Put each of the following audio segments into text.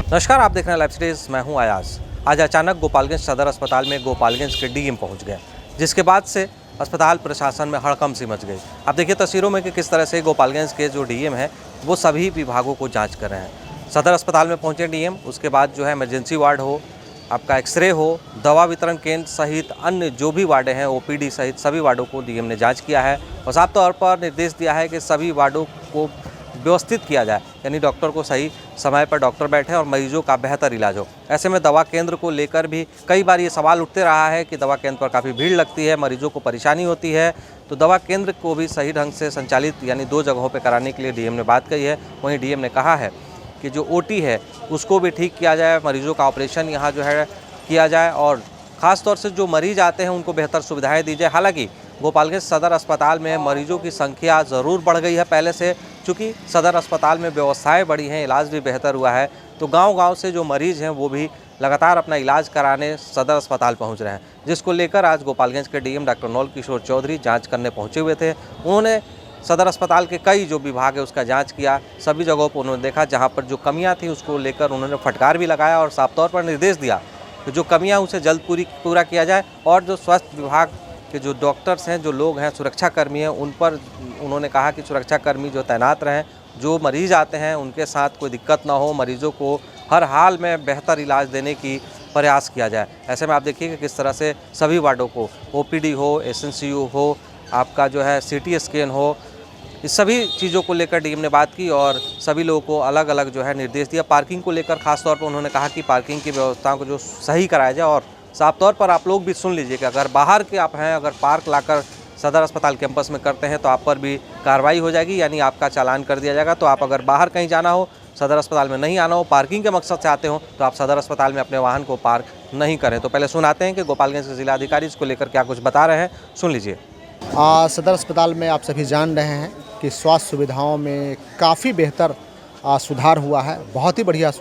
नमस्कार, आप देख रहे हैं लाइव सिटीज। मैं हूं अयाज। आज अचानक गोपालगंज सदर अस्पताल में गोपालगंज के डीएम पहुंच गए, जिसके बाद से अस्पताल प्रशासन में हड़कंप सी मच गई। आप देखिए तस्वीरों में कि किस तरह से गोपालगंज के जो डीएम हैं वो सभी विभागों को जांच कर रहे हैं। सदर अस्पताल में पहुंचे डीएम, उसके बाद जो है इमरजेंसी वार्ड हो, आपका एक्सरे हो, दवा वितरण केंद्र सहित अन्य जो भी वार्डे हैं, ओपीडी सहित सभी वार्डों को डीएम ने जाँच किया है और साफ तौर पर निर्देश दिया है कि सभी वार्डों को व्यवस्थित किया जाए, यानी डॉक्टर को सही समय पर डॉक्टर बैठे और मरीजों का बेहतर इलाज हो। ऐसे में दवा केंद्र को लेकर भी कई बार ये सवाल उठते रहा है कि दवा केंद्र पर काफ़ी भीड़ लगती है, मरीजों को परेशानी होती है, तो दवा केंद्र को भी सही ढंग से संचालित यानी 2 जगहों पर कराने के लिए डीएम ने बात कही है। वहीं डीएम ने कहा है कि जो ओटी है उसको भी ठीक किया जाए, मरीजों का ऑपरेशन यहाँ जो है किया जाए और ख़ास तौर से जो मरीज आते हैं उनको बेहतर सुविधाएँ दी जाए। हालाँकि गोपालगंज सदर अस्पताल में मरीजों की संख्या ज़रूर बढ़ गई है पहले से, चूँकि सदर अस्पताल में व्यवस्थाएं बढ़ी हैं, इलाज भी बेहतर हुआ है, तो गांव-गांव से जो मरीज़ हैं वो भी लगातार अपना इलाज कराने सदर अस्पताल पहुंच रहे हैं, जिसको लेकर आज गोपालगंज के डीएम डॉक्टर नौल किशोर चौधरी जांच करने पहुंचे हुए थे। उन्होंने सदर अस्पताल के कई जो विभाग है उसका जाँच किया, सभी जगहों पर उन्होंने देखा जहाँ पर जो कमियाँ थी उसको लेकर उन्होंने फटकार भी लगाया और साफ तौर पर निर्देश दिया कि जो कमियाँ उसे जल्द पूरा किया जाए और जो स्वास्थ्य विभाग कि जो डॉक्टर्स हैं, जो लोग हैं, सुरक्षाकर्मी हैं, उन पर उन्होंने कहा कि सुरक्षाकर्मी जो तैनात रहें, जो मरीज़ आते हैं उनके साथ कोई दिक्कत ना हो, मरीज़ों को हर हाल में बेहतर इलाज देने की प्रयास किया जाए। ऐसे में आप देखिए कि किस तरह से सभी वार्डों को ओपीडी हो, एसएनसीयू हो, आपका जो है सीटी स्कैन हो, इस सभी चीज़ों को लेकर डीएम ने बात की और सभी लोगों को अलग अलग जो है निर्देश दिया। पार्किंग को लेकर खास तौर पर उन्होंने कहा कि पार्किंग की व्यवस्थाओं को जो सही कराया जाए और साफ तौर पर आप लोग भी सुन लीजिए कि अगर बाहर के आप हैं, अगर पार्क लाकर सदर अस्पताल कैंपस में करते हैं तो आप पर भी कार्रवाई हो जाएगी, यानी आपका चालान कर दिया जाएगा। तो आप अगर बाहर कहीं जाना हो, सदर अस्पताल में नहीं आना हो, पार्किंग के मकसद से आते हो, तो आप सदर अस्पताल में अपने वाहन को पार्क नहीं करें। तो पहले सुनाते हैं कि गोपालगंज के जिलाधिकारी इसको लेकर क्या कुछ बता रहे हैं, सुन लीजिए। सदर अस्पताल में आप सभी जान रहे हैं कि स्वास्थ्य सुविधाओं में काफ़ी बेहतर सुधार हुआ है, बहुत ही बढ़िया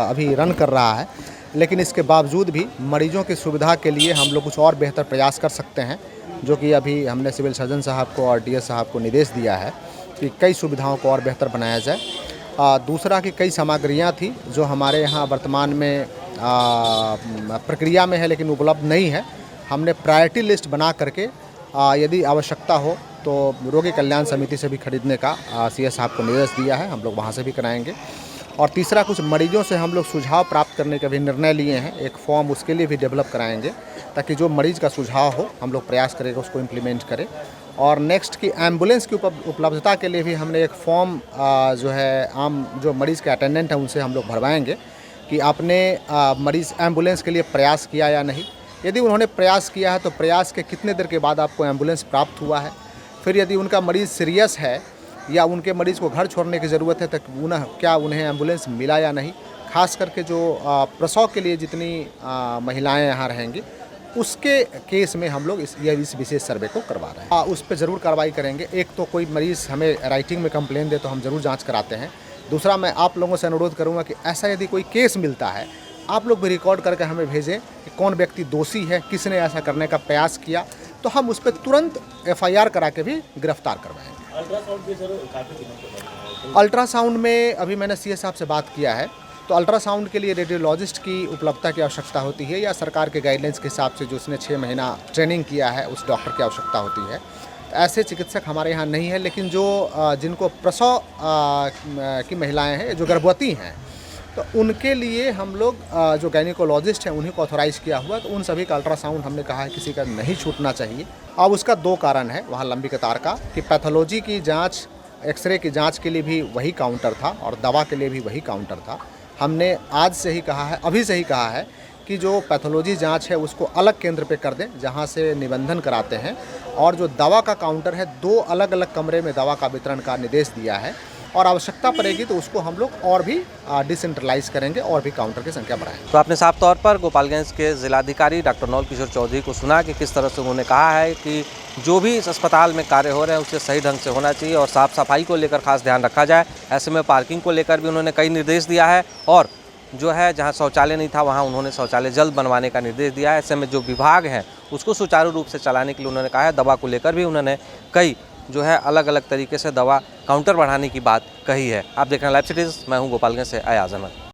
अभी रन कर रहा है। लेकिन इसके बावजूद भी मरीजों की सुविधा के लिए हम लोग कुछ और बेहतर प्रयास कर सकते हैं, जो कि अभी हमने सिविल सर्जन साहब को और डीएस साहब को निर्देश दिया है कि कई सुविधाओं को और बेहतर बनाया जाए। दूसरा कि कई सामग्रियां थी जो हमारे यहाँ वर्तमान में प्रक्रिया में है लेकिन उपलब्ध नहीं है। हमने प्रायोरिटी लिस्ट बना करके यदि आवश्यकता हो तो रोगी कल्याण समिति से भी खरीदने का सीएस साहब को निर्देश दिया है, हम लोग वहाँ से भी कराएंगे। और तीसरा, कुछ मरीजों से हम लोग सुझाव प्राप्त करने के भी निर्णय लिए हैं, एक फॉर्म उसके लिए भी डेवलप कराएंगे ताकि जो मरीज़ का सुझाव हो हम लोग प्रयास करेंगे उसको इम्प्लीमेंट करें। और नेक्स्ट की एम्बुलेंस की उपलब्धता के लिए भी हमने एक फॉर्म जो है आम जो मरीज़ के अटेंडेंट हैं उनसे हम लोग भरवाएंगे कि आपने मरीज़ एम्बुलेंस के लिए प्रयास किया या नहीं। यदि उन्होंने प्रयास किया है तो प्रयास के कितने देर के बाद आपको एम्बुलेंस प्राप्त हुआ है। फिर यदि उनका मरीज़ सीरियस है या उनके मरीज़ को घर छोड़ने की ज़रूरत है तो क्या उन्हें एम्बुलेंस मिला या नहीं। खास करके जो प्रसव के लिए जितनी महिलाएं यहाँ रहेंगी उसके केस में हम लोग इस विशेष सर्वे को करवा रहे हैं। उस पर ज़रूर कार्रवाई करेंगे। एक तो कोई मरीज़ हमें राइटिंग में कंप्लेन दे तो हम ज़रूर जांच कराते हैं। दूसरा, मैं आप लोगों से अनुरोध करूँगा कि ऐसा यदि कोई केस मिलता है आप लोग भी रिकॉर्ड करके हमें भेजें कि कौन व्यक्ति दोषी है, किसने ऐसा करने का प्रयास किया, तो हम उस पर तुरंत एफआईआर करा के भी गिरफ्तार करवाएंगे। अल्ट्रासाउंड में अभी मैंने सीएस साहब से बात किया है, तो अल्ट्रासाउंड के लिए रेडियोलॉजिस्ट की उपलब्धता की आवश्यकता होती है या सरकार के गाइडलाइंस के हिसाब से जो उसने 6 महीना ट्रेनिंग किया है उस डॉक्टर की आवश्यकता होती है। तो ऐसे चिकित्सक हमारे यहाँ नहीं है, लेकिन जो जिनको प्रसव की महिलाएँ हैं, जो गर्भवती हैं, तो उनके लिए हम लोग जो गायनिकोलॉजिस्ट हैं उन्हीं को ऑथोराइज़ किया हुआ, तो उन सभी का अल्ट्रासाउंड हमने कहा है किसी का नहीं छूटना चाहिए। अब उसका 2 कारण है वहाँ लंबी कतार का कि पैथोलॉजी की जांच, एक्सरे की जांच के लिए भी वही काउंटर था और दवा के लिए भी वही काउंटर था। हमने आज से ही कहा है, अभी से ही कहा है कि जो पैथोलॉजी जांच है उसको अलग केंद्र पे कर दें जहाँ से निबंधन कराते हैं, और जो दवा का काउंटर है 2 अलग अलग कमरे में दवा का वितरण का निर्देश दिया है। और आवश्यकता पड़ेगी तो उसको हम लोग और भी डिसेंट्रलाइज करेंगे और भी काउंटर की संख्या बढ़ाएंगे। तो आपने साफ तौर पर गोपालगंज के जिलाधिकारी डॉक्टर नौल किशोर चौधरी को सुना कि किस तरह से उन्होंने कहा है कि जो भी इस अस्पताल में कार्य हो रहे हैं उसे सही ढंग से होना चाहिए और साफ़ सफाई को लेकर खास ध्यान रखा जाए। ऐसे में पार्किंग को लेकर भी उन्होंने कई निर्देश दिया है और जो है जहाँ शौचालय नहीं था वहाँ उन्होंने शौचालय जल्द बनवाने का निर्देश दिया है। ऐसे में जो विभाग हैं उसको सुचारू रूप से चलाने के लिए उन्होंने कहा है। दवा को लेकर भी उन्होंने कई जो है अलग अलग तरीके से दवा काउंटर बढ़ाने की बात कही है। आप देख रहे हैं लाइव सिटीज़, मैं हूं गोपालगंज से अयाज अहमद।